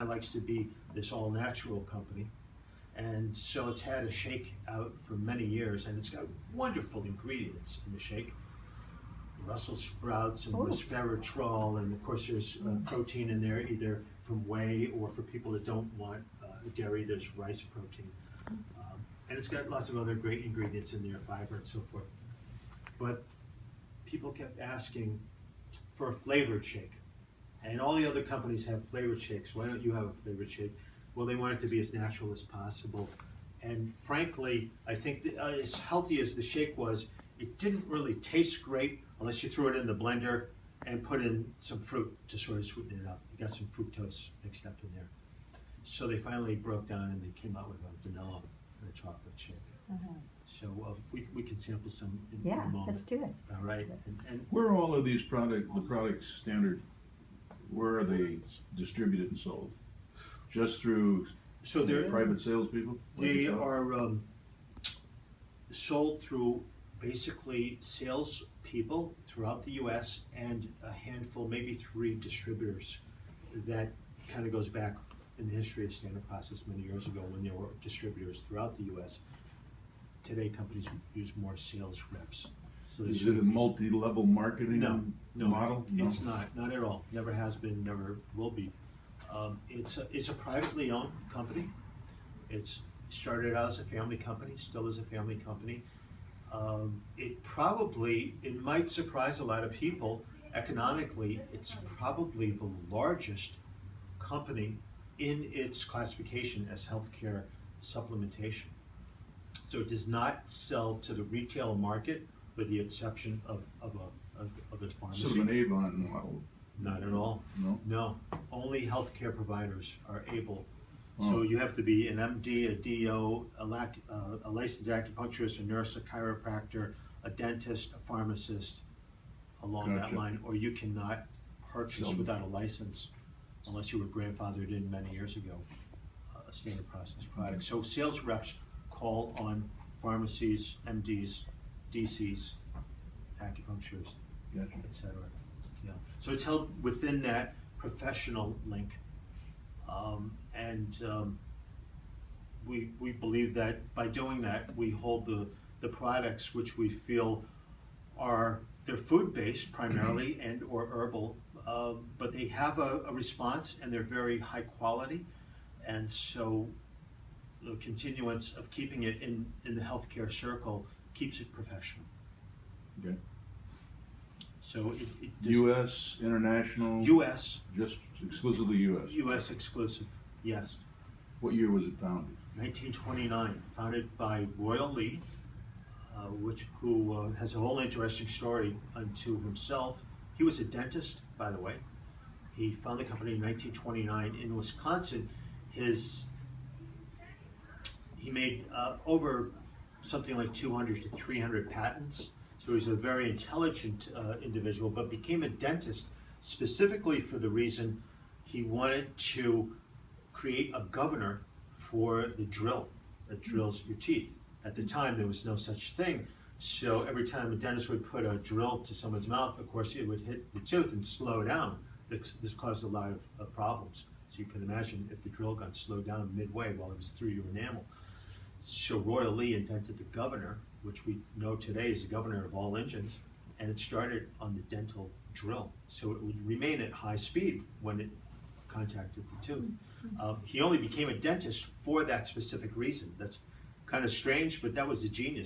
likes to be this all-natural company. And so it's had a shake out for many years, and it's got wonderful ingredients in the shake. Brussels sprouts and resveratrol, and of course there's protein in there, either from whey or for people that don't want dairy, there's rice protein. And it's got lots of other great ingredients in there, fiber and so forth. But people kept asking for a flavored shake. And all the other companies have flavored shakes. Why don't you have a flavored shake? Well, they want it to be as natural as possible. And frankly, I think that, as healthy as the shake was, it didn't really taste great unless you threw it in the blender and put in some fruit to sort of sweeten it up. You got some fructose mixed up in there. So they finally broke down and they came out with a vanilla and a chocolate shake. So we can sample some in a moment. Let's do it. All right. And Where are all of these the products standard, where are they distributed and sold? Just through so they're private salespeople? They are sold through basically salespeople throughout the U.S. and a handful, maybe 3 distributors. That kind of goes back in the history of Standard Process many years ago when there were distributors throughout the U.S. Today, companies use more sales reps. So is it a multi-level marketing model? No, it's not at all. Never has been, never will be. It's a privately owned company. It's started out as a family company, still is a family company. It might surprise a lot of people. Economically, it's probably the largest company in its classification as healthcare supplementation. So it does not sell to the retail market, with the exception of a pharmacy. Sort of an Avon model. Not at all. No? No. Only healthcare providers are able. So you have to be an MD, a DO, a licensed acupuncturist, a nurse, a chiropractor, a dentist, a pharmacist, along that line, or you cannot purchase without a license unless you were grandfathered in many years ago, a Standard Process product. So sales reps call on pharmacies, MDs, DCs, acupuncturists, etc. Yeah. So it's held within that professional link, we believe that by doing that, we hold the products which we feel they're food-based primarily and or herbal, but they have a response and they're very high quality, and so the continuance of keeping it in the healthcare circle keeps it professional. Okay. So U.S., international? U.S. Just exclusively U.S.? U.S. exclusive, yes. What year was it founded? 1929, founded by Royal Lee, who has a whole interesting story unto himself. He was a dentist, by the way. He founded the company in 1929 in Wisconsin. He made over something like 200 to 300 patents. So he's a very intelligent individual, but became a dentist specifically for the reason he wanted to create a governor for the drill that drills your teeth. At the time, there was no such thing. So every time a dentist would put a drill to someone's mouth, of course, it would hit the tooth and slow down. This caused a lot of problems. So you can imagine if the drill got slowed down midway while it was through your enamel. So Royal Lee invented the governor, which we know today is the governor of all engines, and it started on the dental drill. So it would remain at high speed when it contacted the tooth. He only became a dentist for that specific reason. That's kind of strange, but that was the genius.